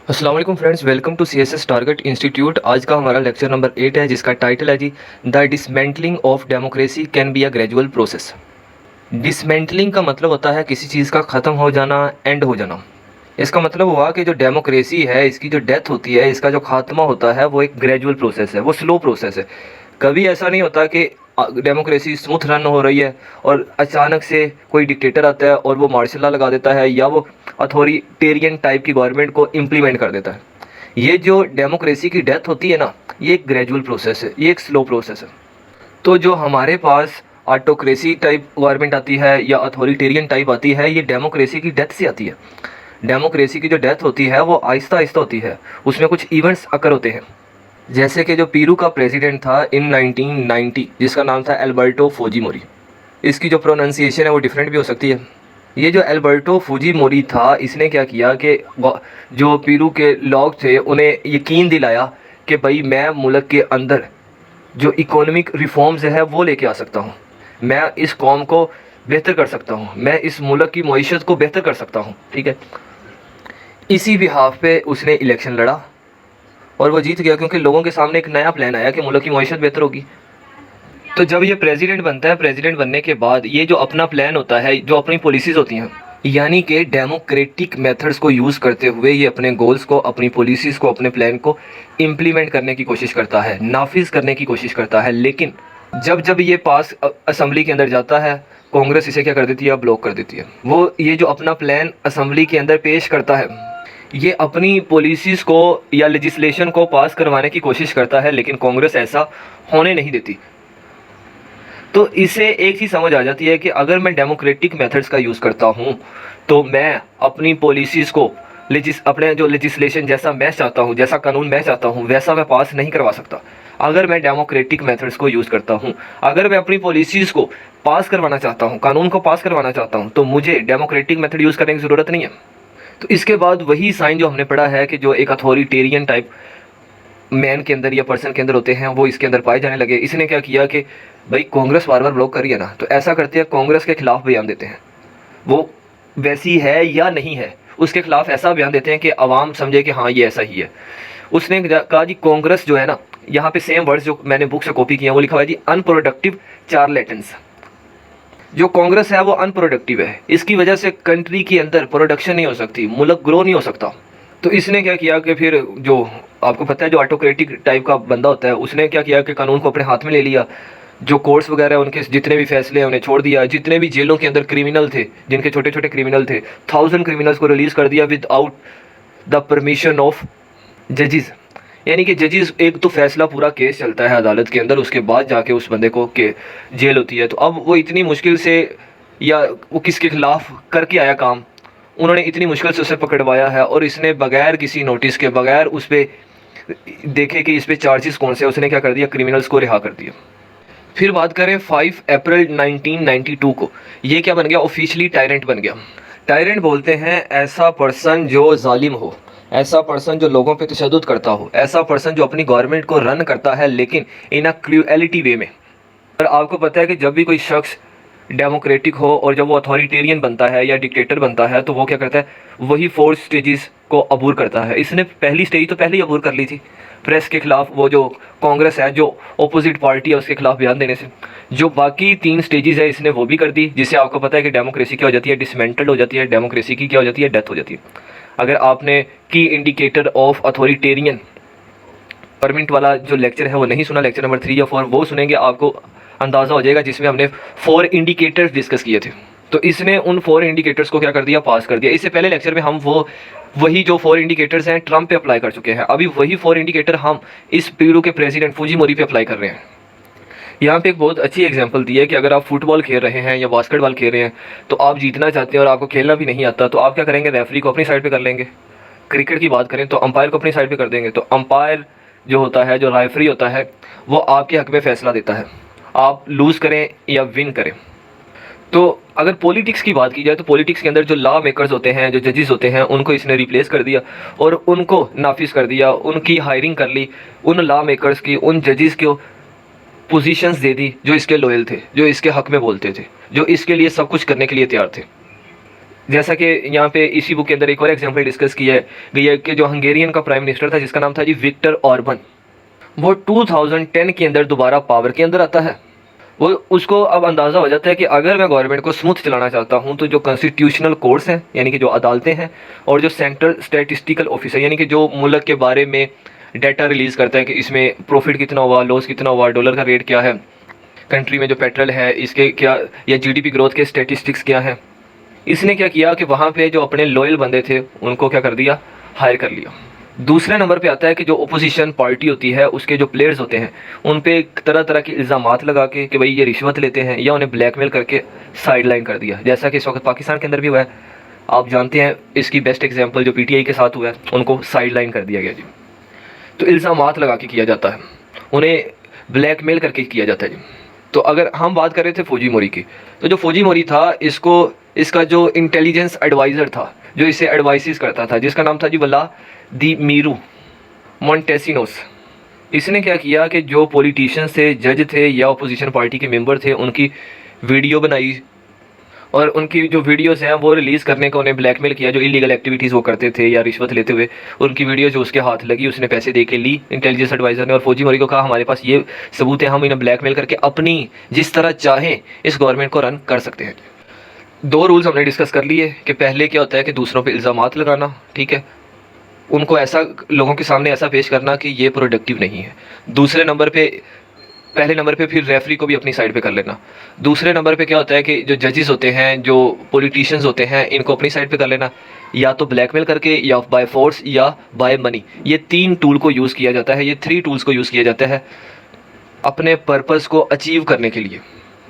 अस्सलाम वालेकुम friends, welcome to CSS target institute. आज का हमारा लेक्चर नंबर 8 है, जिसका टाइटल है जी the dismantling of democracy can be a gradual process. Dismantling का मतलब होता है किसी चीज़ का ख़त्म हो जाना, एंड हो जाना। इसका मतलब हुआ कि जो डेमोक्रेसी है, इसकी जो डेथ होती है, इसका जो खात्मा होता है, वो एक ग्रेजुअल प्रोसेस है, वो स्लो प्रोसेस है। कभी ऐसा नहीं होता कि डेमोक्रेसी स्मूथ रन हो रही है और अचानक से कोई डिक्टेटर आता है और वो मार्शल लॉ लगा देता है, या वो अथॉरिटेरियन टाइप की गवर्नमेंट को इम्प्लीमेंट कर देता है। ये जो डेमोक्रेसी की डेथ होती है ना, ये एक ग्रेजुअल प्रोसेस है, ये एक स्लो प्रोसेस है। तो जो हमारे पास ऑटोक्रेसी टाइप गवर्नमेंट आती है या अथॉरिटेरियन टाइप आती है, ये डेमोक्रेसी की डेथ से आती है। डेमोक्रेसी की जो डेथ होती है वो आहिस्ता आहिस्ता होती है, उसमें कुछ इवेंट्स अकर होते हैं। जैसे कि जो पीरू का प्रेसिडेंट था इन 1990, जिसका नाम था एल्बर्टो फुजीमोरी। इसकी जो प्रोनाउंसिएशन है वो डिफरेंट भी हो सकती है। ये जो एल्बर्टो फुजीमोरी था, इसने क्या किया कि जो पीरू के लोग थे उन्हें यकीन दिलाया कि भाई मैं मुल्क के अंदर जो इकोनॉमिक रिफॉर्म्स है वो लेके आ सकता हूँ, मैं इस कौम को बेहतर कर सकता हूँ, मैं इस मुल्क की मईशत को बेहतर कर सकता हूँ। ठीक है, इसी बिहाफ पे उसने इलेक्शन लड़ा और वो जीत गया, क्योंकि लोगों के सामने एक नया प्लान आया कि मुल्क की मईशत बेहतर होगी। तो जब ये प्रेसिडेंट बनता है, प्रेसिडेंट बनने के बाद ये जो अपना प्लान होता है, जो अपनी पॉलिसीज़ होती हैं, यानी कि डेमोक्रेटिक मेथड्स को यूज़ करते हुए ये अपने गोल्स को, अपनी पॉलिसीज़ को, अपने प्लान को इम्प्लीमेंट करने की कोशिश करता है, नाफिज करने की कोशिश करता है। लेकिन जब जब ये पास असम्बली के अंदर जाता है, कांग्रेस इसे क्या कर देती है, ब्लॉक कर देती है। वो ये जो अपना प्लान असम्बली के अंदर पेश करता है, ये अपनी पॉलिसीज़ को या लेजिस्लेशन को पास करवाने की कोशिश करता है, लेकिन कांग्रेस ऐसा होने नहीं देती। तो इसे एक चीज़ समझ आ जाती है कि अगर मैं डेमोक्रेटिक मेथड्स का यूज़ करता हूँ, तो मैं अपनी पॉलिसीज़ को अपने जो लेजिस्लेशन जैसा मैं चाहता हूँ, जैसा कानून मैं चाहता हूँ, वैसा मैं पास नहीं करवा सकता अगर मैं डेमोक्रेटिक मेथड्स को यूज़ करता हूँ। अगर मैं अपनी पॉलिसीज़ को पास करवाना चाहता हूँ, कानून को पास करवाना चाहता हूँ, तो मुझे डेमोक्रेटिक मेथड यूज़ करने की ज़रूरत नहीं है। तो इसके बाद वही साइन जो हमने पढ़ा है कि जो एक अथॉरिटेरियन टाइप मैन के अंदर या पर्सन के अंदर होते हैं, वो इसके अंदर पाए जाने लगे। इसने क्या किया कि भाई कांग्रेस बार बार ब्लॉक कर रही है ना, तो ऐसा करते हैं कांग्रेस के खिलाफ बयान देते हैं, वो वैसी है या नहीं है, उसके खिलाफ ऐसा बयान देते हैं कि आवाम समझे कि हाँ ये ऐसा ही है। उसने कहा जी कांग्रेस जो है ना, यहाँ पे सेम वर्ड्स जो मैंने बुक से कॉपी किया, वो लिखा हुआ है जी अनप्रोडक्टिव चार्लेटन्स। जो कांग्रेस है वो अनप्रोडक्टिव है, इसकी वजह से कंट्री के अंदर प्रोडक्शन नहीं हो सकती, मुल्क ग्रो नहीं हो सकता। तो इसने क्या किया कि फिर जो आपको पता है जो ऑटोक्रेटिक टाइप का बंदा होता है, उसने क्या किया कि कानून को अपने हाथ में ले लिया। जो कोर्ट्स वगैरह उनके जितने भी फैसले हैं उन्हें छोड़ दिया। जितने भी जेलों के अंदर क्रिमिनल थे, जिनके छोटे छोटे क्रिमिनल थे, 1000 क्रिमिनल्स को रिलीज़ कर दिया विदाउट द परमिशन ऑफ जजेस। यानी कि जजेस, एक तो फैसला पूरा केस चलता है अदालत के अंदर, उसके बाद जाके उस बंदे को के जेल होती है। तो अब वो इतनी मुश्किल से, या वो किसके खिलाफ करके आया काम, उन्होंने इतनी मुश्किल से उसे पकड़वाया है, और इसने बगैर किसी नोटिस के, बगैर उस पर देखे कि इस पर चार्जेस कौन से, उसने क्या कर दिया, क्रिमिनल्स को रिहा कर दिया। फिर बात करें 5 अप्रैल 1992 को, ये क्या बन गया, ऑफिशियली टायरेंट बन गया। टायरेंट बोलते हैं ऐसा पर्सन जो जालिम हो, ऐसा पर्सन जो लोगों पे तशद्दुद करता हो, ऐसा पर्सन जो अपनी गवर्नमेंट को रन करता है लेकिन इन अ क्रूएलिटी वे में। और आपको पता है कि जब भी कोई शख्स डेमोक्रेटिक हो और जब वो अथॉरिटेरियन बनता है या डिक्टेटर बनता है, तो वो क्या करता है, वही 4 स्टेजेस को अबूर करता है। इसने पहली स्टेज तो पहले ही अबूर कर ली थी, प्रेस के खिलाफ, वो जो कांग्रेस है, जो अपोजिट पार्टी है, उसके खिलाफ बयान देने से। जो बाकी 3 स्टेजेस है, इसने वो भी कर दी, जिससे आपको पता है कि डेमोक्रेसी क्या हो जाती है, डिसमेंटल्ड हो जाती है, डेमोक्रेसी की क्या हो जाती है, डेथ हो जाती है। अगर आपने की इंडिकेटर ऑफ अथॉरिटेरियन परमिट वाला जो लेक्चर है वो नहीं सुना, लेक्चर नंबर 3 या 4, वो सुनेंगे, आपको अंदाज़ा हो जाएगा, जिसमें हमने 4 इंडिकेटर्स डिस्कस किए थे। तो इसने उन 4 इंडिकेटर्स को क्या कर दिया, पास कर दिया। इससे पहले लेक्चर में हम वही जो 4 इंडिकेटर्स हैं ट्रंप पे अप्लाई कर चुके हैं, अभी वही 4 इंडिकेटर हम इस पीरू के प्रेसिडेंट फुजीमोरी पे अप्लाई कर रहे हैं। यहाँ पे एक बहुत अच्छी एग्जांपल दी है कि अगर आप फुटबॉल खेल रहे हैं या बास्केटबॉल खेल रहे हैं, तो आप जीतना चाहते हैं और आपको खेलना भी नहीं आता, तो आप क्या करेंगे, रेफरी को अपनी साइड पे कर लेंगे। क्रिकेट की बात करें तो अंपायर को अपनी साइड पे कर देंगे। तो अंपायर जो होता है, जो रेफरी होता है, वो आपके हक में फ़ैसला देता है, आप लूज़ करें या विन करें। तो अगर पॉलिटिक्स की बात की जाए, तो पॉलिटिक्स के अंदर जो लॉ मेकर्स होते हैं, जो जजेस होते हैं, उनको इसने रिप्लेस कर दिया और उनको नाफिज कर दिया, उनकी हायरिंग कर ली, उन लॉ मेकर्स की, उन जजेस को पोजीशंस दे दी जो इसके लॉयल थे, जो इसके हक में बोलते थे, जो इसके लिए सब कुछ करने के लिए तैयार थे। जैसा कि यहाँ पे इसी बुक के अंदर एक और एग्जांपल डिस्कस किया गई है कि जो हंगेरियन का प्राइम मिनिस्टर था जिसका नाम था जी विक्टर ऑर्बन, वो 2010 के अंदर दोबारा पावर के अंदर आता है। वो उसको अब अंदाज़ा हो जाता है कि अगर मैं गवर्नमेंट को स्मूथ चलाना चाहता हूँ तो जो कॉन्स्टिट्यूशनल कोर्ट्स हैं यानी कि जो अदालतें हैं और जो सेंट्रल स्टैटिस्टिकल ऑफिस है यानी कि जो मुल्क के बारे में डाटा रिलीज़ करता है कि इसमें प्रॉफिट कितना हुआ, लॉस कितना हुआ, डॉलर का रेट क्या है, कंट्री में जो पेट्रोल है इसके क्या, या जीडीपी ग्रोथ के स्टैटिस्टिक्स क्या हैं, इसने क्या किया कि वहाँ पे जो अपने लॉयल बंदे थे उनको क्या कर दिया, हायर कर लिया। दूसरे नंबर पे आता है कि जो ओपोजिशन पार्टी होती है उसके जो प्लेयर्स होते हैं उन पे तरह तरह के इल्ज़ामात लगा के कि भाई ये रिश्वत लेते हैं या उन्हें ब्लैकमेल करके साइड लाइन कर दिया, जैसा कि इस वक्त पाकिस्तान के अंदर भी हुआ है। आप जानते हैं इसकी बेस्ट एग्जांपल जो पीटीआई के साथ हुआ है, उनको साइड लाइन कर दिया गया जी। तो इल्ज़ामात लगा के किया जाता है, उन्हें ब्लैकमेल करके किया जाता है जी। तो अगर हम बात कर रहे थे फौजी मोरी की, तो जो फौजी मोरी था इसका जो इंटेलिजेंस एडवाइज़र था जो इसे एडवाइसेस करता था जिसका नाम था जी व्लादिमीर मोंटेसिनोस, इसने क्या किया कि जो पॉलिटिशियंस थे, जज थे या अपोजिशन पार्टी के मेंबर थे उनकी वीडियो बनाई और उनकी जो वीडियोस हैं वो रिलीज़ करने का उन्हें ब्लैकमेल किया। जो इलीगल एक्टिविटीज़ वो करते थे या रिश्वत लेते हुए उनकी वीडियो जो उसके हाथ लगी उसने पैसे दे के ली इंटेलिजेंस एडवाइज़र ने, और फौजी मोरी को कहा हमारे पास ये सबूत है, हम इन्हें ब्लैकमेल करके अपनी जिस तरह चाहें इस गवर्नमेंट को रन कर सकते हैं। दो रूल्स हमने डिस्कस कर लिए कि पहले क्या होता है कि दूसरों पे इल्ज़ामात लगाना, ठीक है, उनको ऐसा लोगों के सामने ऐसा पेश करना कि ये प्रोडक्टिव नहीं है। दूसरे नंबर पे, पहले नंबर पे फिर रेफरी को भी अपनी साइड पे कर लेना। दूसरे नंबर पे क्या होता है कि जो जजेस होते हैं, जो पॉलिटिशियंस होते हैं, इनको अपनी साइड पे कर लेना, या तो ब्लैकमेल करके या बाय फोर्स या बाय मनी। ये 3 टूल को यूज़ किया जाता है, ये 3 टूल्स को यूज़ किया जाता है अपने पर्पज़ को अचीव करने के लिए।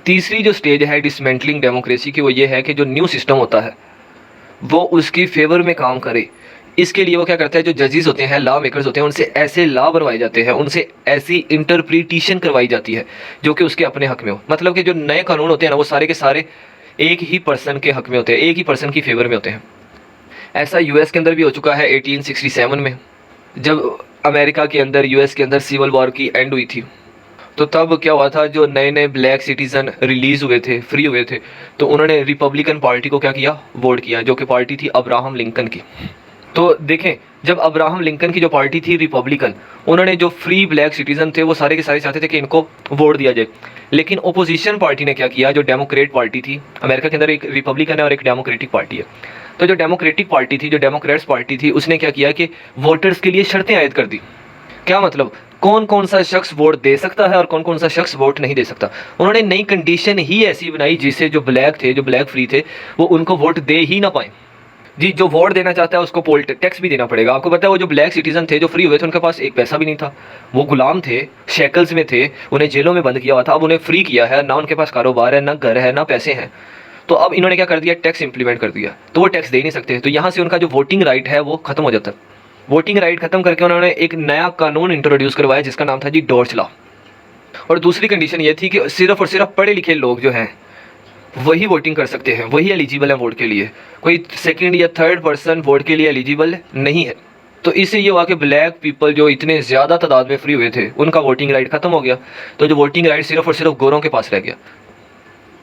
तीसरी जो स्टेज है डिसमेंटलिंग डेमोक्रेसी की, वो ये है कि जो न्यू सिस्टम होता है वो उसकी फेवर में काम करे। इसके लिए वो क्या करता है, जो जजेस होते हैं, लॉ मेकर्स होते हैं, उनसे ऐसे लॉ बनवाए जाते हैं, उनसे ऐसी इंटरप्रिटेशन करवाई जाती है जो कि उसके अपने हक में हो। मतलब कि जो नए कानून होते हैं ना वो सारे के सारे एक ही पर्सन के हक में होते हैं, एक ही पर्सन की फेवर में होते हैं। ऐसा यूएस के अंदर भी हो चुका है 1867 में, जब अमेरिका के अंदर, यूएस के अंदर सिविल वॉर की एंड हुई थी। तो तब क्या हुआ था, जो नए नए ब्लैक सिटीज़न रिलीज़ हुए थे, फ्री हुए थे, तो उन्होंने रिपब्लिकन पार्टी को क्या किया, वोट किया, जो कि पार्टी थी अब्राहम लिंकन की। तो देखें, जब अब्राहम लिंकन की जो पार्टी थी रिपब्लिकन, उन्होंने जो फ्री ब्लैक सिटीज़न थे वो सारे के सारे चाहते थे कि इनको वोट दिया जाए। लेकिन ओपोजिशन पार्टी ने क्या किया, जो डेमोक्रेट पार्टी थी, अमेरिका के अंदर एक रिपब्लिकन है और एक डेमोक्रेटिक पार्टी है, तो जो डेमोक्रेटिक पार्टी थी, जो डेमोक्रेट्स पार्टी थी, उसने क्या किया कि वोटर्स के लिए शर्तें आयद कर दी। क्या मतलब, कौन कौन सा शख्स वोट दे सकता है और कौन कौन सा शख्स वोट नहीं दे सकता। उन्होंने नई कंडीशन ही ऐसी बनाई जिससे जो ब्लैक थे, जो ब्लैक फ्री थे, वो उनको वोट दे ही ना पाए जी। जो वोट देना चाहता है उसको पोल टैक्स भी देना पड़ेगा। आपको पता है वो जो ब्लैक सिटीजन थे, जो फ्री हुए थे, उनके पास एक पैसा भी नहीं था, वो गुलाम थे, शैकल्स में थे, उन्हें जेलों में बंद किया हुआ था। अब उन्हें फ्री किया है, ना उनके पास कारोबार है, ना घर है, ना पैसे हैं, तो अब इन्होंने क्या कर दिया, टैक्स इंप्लीमेंट कर दिया, तो वो टैक्स दे नहीं सकते। तो यहाँ से उनका जो वोटिंग राइट है वो खत्म हो जाता है। वोटिंग राइट खत्म करके उन्होंने एक नया कानून इंट्रोड्यूस करवाया जिसका नाम था जी डॉर्च लॉ। और दूसरी कंडीशन ये थी कि सिर्फ और सिर्फ पढ़े लिखे लोग जो हैं वही वोटिंग कर सकते हैं, वही एलिजिबल है वोट के लिए, कोई सेकंड या थर्ड पर्सन वोट के लिए एलिजिबल नहीं है। तो इससे ये हुआ कि ब्लैक पीपल जो इतने ज़्यादा तादाद में फ्री हुए थे उनका वोटिंग राइट खत्म हो गया, तो जो वोटिंग राइट सिर्फ और सिर्फ गोरों के पास रह गया।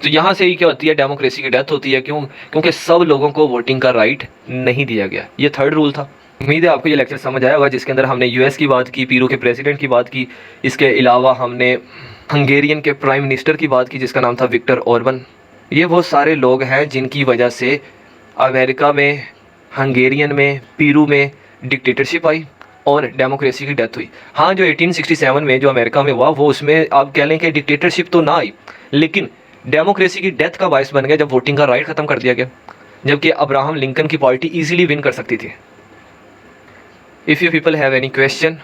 तो यहाँ से ही क्या होती है, डेमोक्रेसी की डेथ होती है। क्यों? क्योंकि सब लोगों को वोटिंग का राइट नहीं दिया गया। ये थर्ड रूल था। उम्मीद है आपको ये लेक्चर समझ आया होगा, जिसके अंदर हमने यूएस की बात की, पेरू के प्रेसिडेंट की बात की, इसके अलावा हमने हंगेरियन के प्राइम मिनिस्टर की बात की जिसका नाम था विक्टर ऑर्बन। ये वो सारे लोग हैं जिनकी वजह से अमेरिका में, हंगेरियन में, पेरू में डिक्टेटरशिप आई और डेमोक्रेसी की डेथ हुई। हाँ, जो 1867 में जो अमेरिका में हुआ वो, उसमें आप कह लें कि डिक्टेटरशिप तो ना आई, लेकिन डेमोक्रेसी की डेथ का बायस बन गया जब वोटिंग का राइट ख़त्म कर दिया गया, जबकि अब्राहम लिंकन की पार्टी इजीली विन कर सकती थी। If you people have any question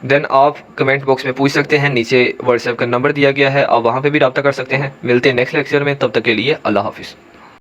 then आप कमेंट बॉक्स में पूछ सकते हैं, नीचे व्हाट्सएप का नंबर दिया गया है, आप वहाँ पे भी रब्ता कर सकते हैं। मिलते हैं नेक्स्ट लेक्चर में, तब तक के लिए अल्लाह हाफिज़।